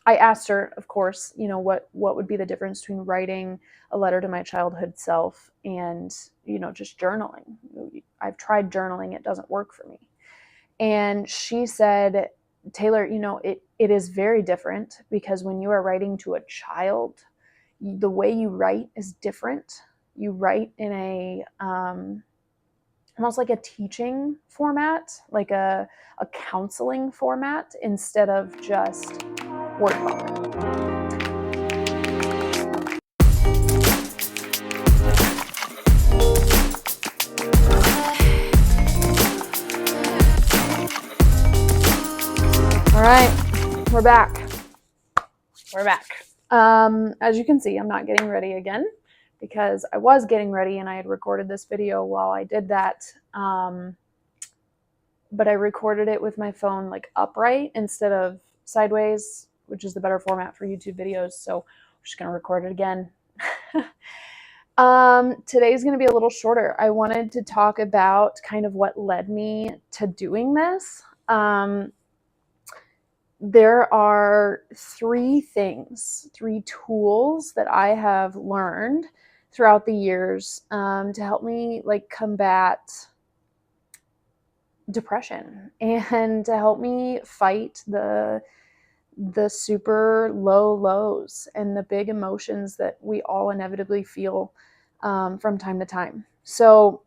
I asked her, of course, what would be the difference between writing a letter to my childhood self and, just journaling. I've tried journaling, it doesn't work for me. And she said, Taylor, it is very different because when you are writing to a child, the way you write is different. You write in a almost like a teaching format, like a counseling format, instead of just word vomit. All right, we're back. As you can see, I'm not getting ready again because I was getting ready and I had recorded this video while I did that. But I recorded it with my phone like upright instead of sideways, which is the better format for YouTube videos. So I'm just going to record it again. Today's going to be a little shorter. I wanted to talk about kind of what led me to doing this. There are three tools that I have learned throughout the years to help me like combat depression and to help me fight the super low lows and the big emotions that we all inevitably feel from time to time. So,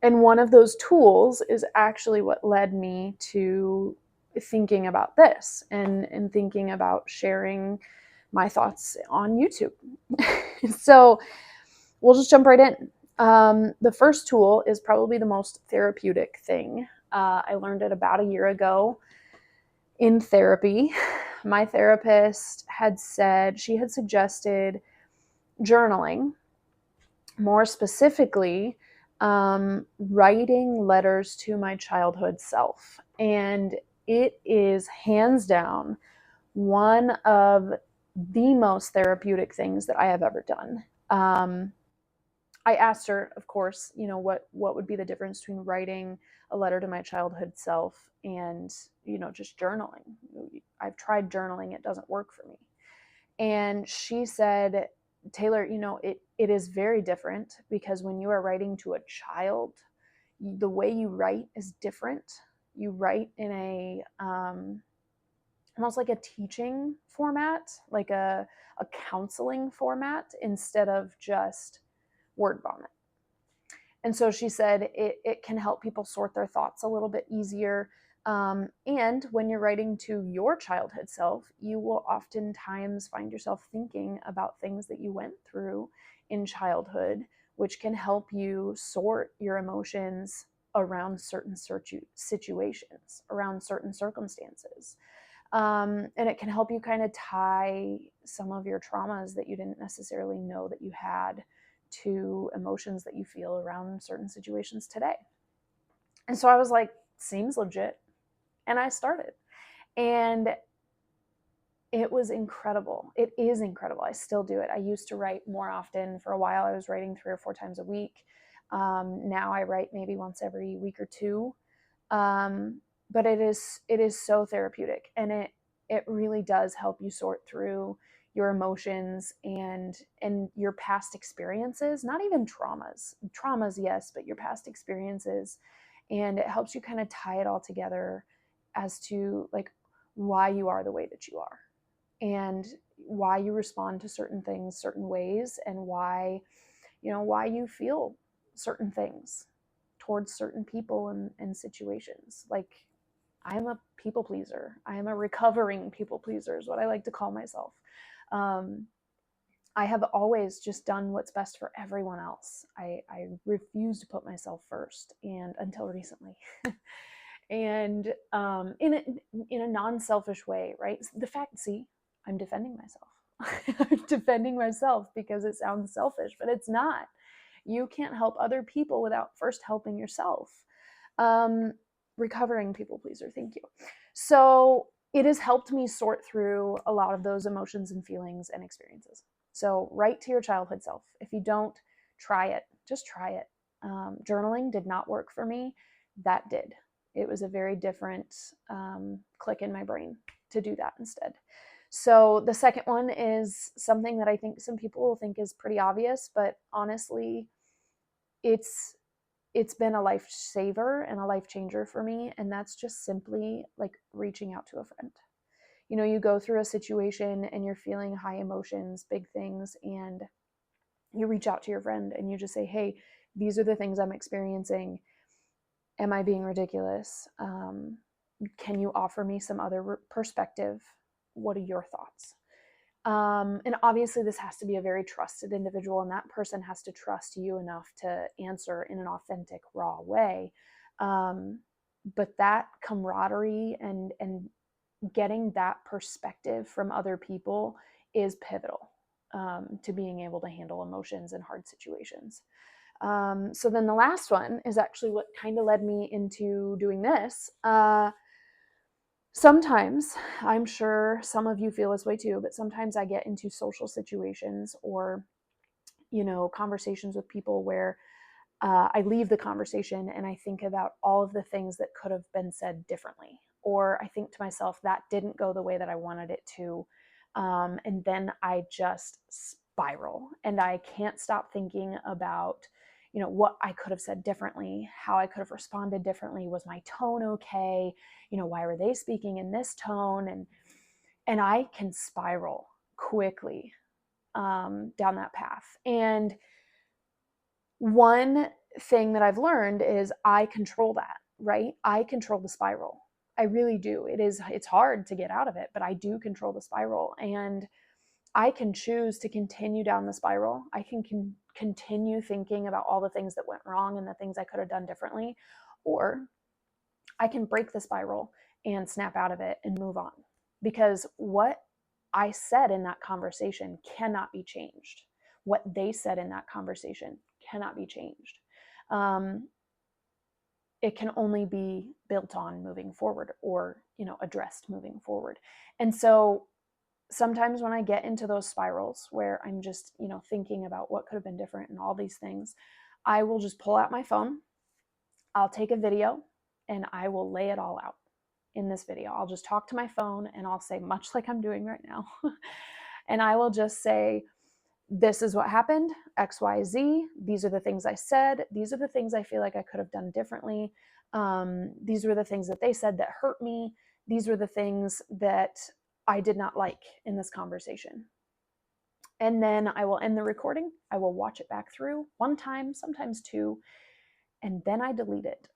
and one of those tools is actually what led me to thinking about this and thinking about sharing my thoughts on YouTube. So we'll just jump right in. The first tool is probably the most therapeutic thing. I learned it about a year ago in therapy. My therapist had suggested journaling, more specifically, writing letters to my childhood self. And it is hands down one of the most therapeutic things that I have ever done. I asked her, of course, what would be the difference between writing a letter to my childhood self and, just journaling. I've tried journaling, it doesn't work for me. And she said, Taylor, it is very different because when you are writing to a child, the way you write is different. You write in a almost like a teaching format, like a counseling format, instead of just word vomit. And so she said it can help people sort their thoughts a little bit easier. And when you're writing to your childhood self, you will oftentimes find yourself thinking about things that you went through in childhood, which can help you sort your emotions around certain situations, around certain circumstances. And it can help you kind of tie some of your traumas that you didn't necessarily know that you had to emotions that you feel around certain situations today. And so I was like, seems legit. And I started. And it was incredible. It is incredible. I still do it. I used to write more often. For a while, I was writing 3 or 4 times a week. Now I write maybe once every week or two. But it is so therapeutic, and it really does help you sort through your emotions and your past experiences, not even traumas, yes, but your past experiences. And it helps you kind of tie it all together as to like why you are the way that you are and why you respond to certain things certain ways, and why you feel certain things towards certain people and situations. Like, I am a people pleaser. I am a recovering people pleaser, is what I like to call myself. I have always just done what's best for everyone else. I refuse to put myself first, and until recently. And in a non-selfish way, right? I'm defending myself. I'm defending myself because it sounds selfish, but it's not. You can't help other people without first helping yourself. Recovering people pleaser, thank you. So it has helped me sort through a lot of those emotions and feelings and experiences. So write to your childhood self. If you don't, try it. Just try it. Journaling did not work for me. That did. It was a very different click in my brain to do that instead. So the second one is something that I think some people will think is pretty obvious, but honestly, it's been a lifesaver and a life changer for me, and that's just simply like reaching out to a friend. You know, you go through a situation and you're feeling high emotions, big things, and you reach out to your friend and you just say, hey, these are the things I'm experiencing. Am I being ridiculous? Can you offer me some other perspective? What are your thoughts? And obviously, this has to be a very trusted individual, and that person has to trust you enough to answer in an authentic, raw way. But that camaraderie and getting that perspective from other people is pivotal to being able to handle emotions in hard situations. So then the last one is actually what kind of led me into doing this. Sometimes, I'm sure some of you feel this way too, but sometimes I get into social situations or, you know, conversations with people where I leave the conversation and I think about all of the things that could have been said differently. Or I think to myself, that didn't go the way that I wanted it to. And then I just spiral and I can't stop thinking about, you know, what I could have said differently, how I could have responded differently. Was my tone okay? You know, why were they speaking in this tone? And I can spiral quickly down that path. And one thing that I've learned is I control that, right? I control the spiral. I really do. It's hard to get out of it, but I do control the spiral. And I can choose to continue down the spiral. I can continue thinking about all the things that went wrong and the things I could have done differently. Or I can break the spiral and snap out of it and move on. Because what I said in that conversation cannot be changed. What they said in that conversation cannot be changed. Um, it can only be built on moving forward or, you know, addressed moving forward. And so sometimes when I get into those spirals where I'm just, you know, thinking about what could have been different and all these things, I will just pull out my phone. I'll take a video and I will lay it all out in this video. I'll just talk to my phone and I'll say, much like I'm doing right now, and I will just say, this is what happened, XYZ. These are the things I said. These are the things I feel like I could have done differently. These were the things that they said that hurt me. These were the things that I did not like in this conversation. And then I will end the recording. I will watch it back through one time, sometimes two, and then I delete it.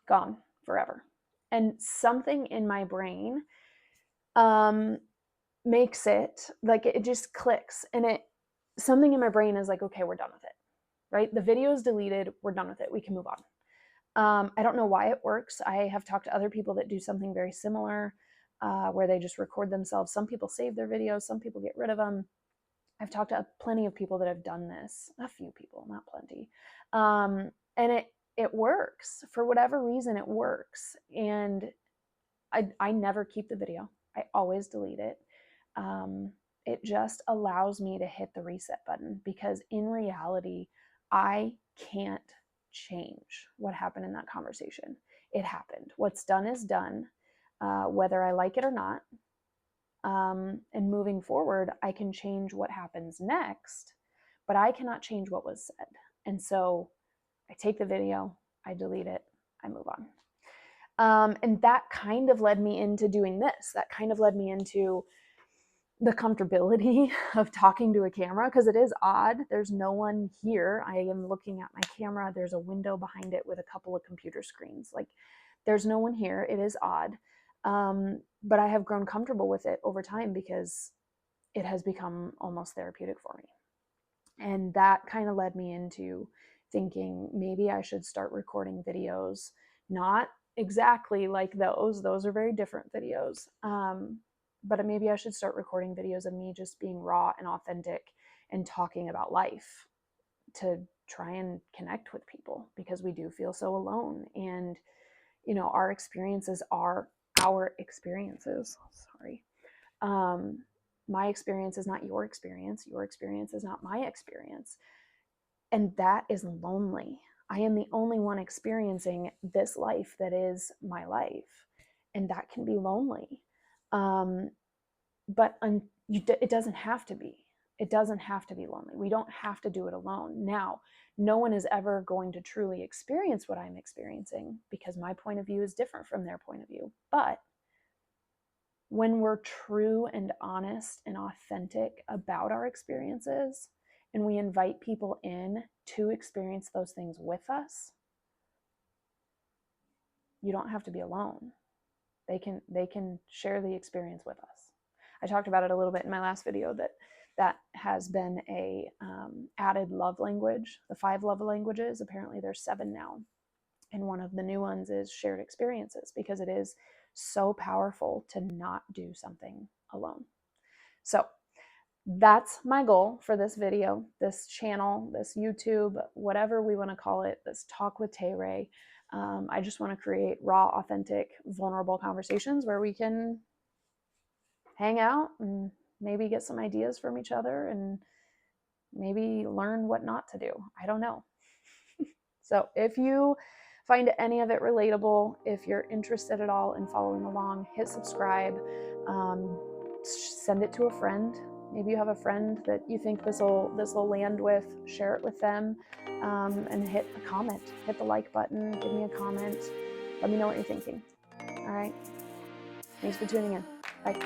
Gone forever. And something in my brain makes it like it just clicks, and something in my brain is like, okay, we're done with it, right? The video is deleted. We're done with it. We can move on. I don't know why it works. I have talked to other people that do something very similar, where they just record themselves. Some people save their videos. Some people get rid of them. I've talked to plenty of people that have done this. A few people, not plenty. And it works. For whatever reason, it works. And I never keep the video. I always delete it. It just allows me to hit the reset button, because in reality, I can't change what happened in that conversation. It happened. What's done is done, whether I like it or not. And moving forward, I can change what happens next, but I cannot change what was said. And so I take the video, I delete it, I move on. And that kind of led me into doing this. That kind of led me into the comfortability of talking to a camera, because it is odd. There's no one here. I am looking at my camera. There's a window behind it with a couple of computer screens. Like, there's no one here. It is odd. But I have grown comfortable with it over time because it has become almost therapeutic for me. And that kind of led me into thinking maybe I should start recording videos, not exactly like those are very different videos. But maybe I should start recording videos of me just being raw and authentic and talking about life to try and connect with people, because we do feel so alone. And, you know, our experiences are our experiences. Sorry. My experience is not your experience. Your experience is not my experience. And that is lonely. I am the only one experiencing this life that is my life. And that can be lonely. but it doesn't have to be. It doesn't have to be lonely. We don't have to do it alone. Now, no one is ever going to truly experience what I'm experiencing because my point of view is different from their point of view. But when we're true and honest and authentic about our experiences, and we invite people in to experience those things with us, you don't have to be alone. They can share the experience with us. I talked about it a little bit in my last video that has been a added love language, the 5 love languages. Apparently there's 7 now. And one of the new ones is shared experiences, because it is so powerful to not do something alone. So that's my goal for this video, this channel, this YouTube, whatever we want to call it, this Talk with Tay Ray. I just want to create raw, authentic, vulnerable conversations where we can hang out and maybe get some ideas from each other and maybe learn what not to do. I don't know. So if you find any of it relatable, if you're interested at all in following along, hit subscribe, send it to a friend. Maybe you have a friend that you think this will land with. Share it with them, and hit a comment. Hit the like button. Give me a comment. Let me know what you're thinking. All right. Thanks for tuning in.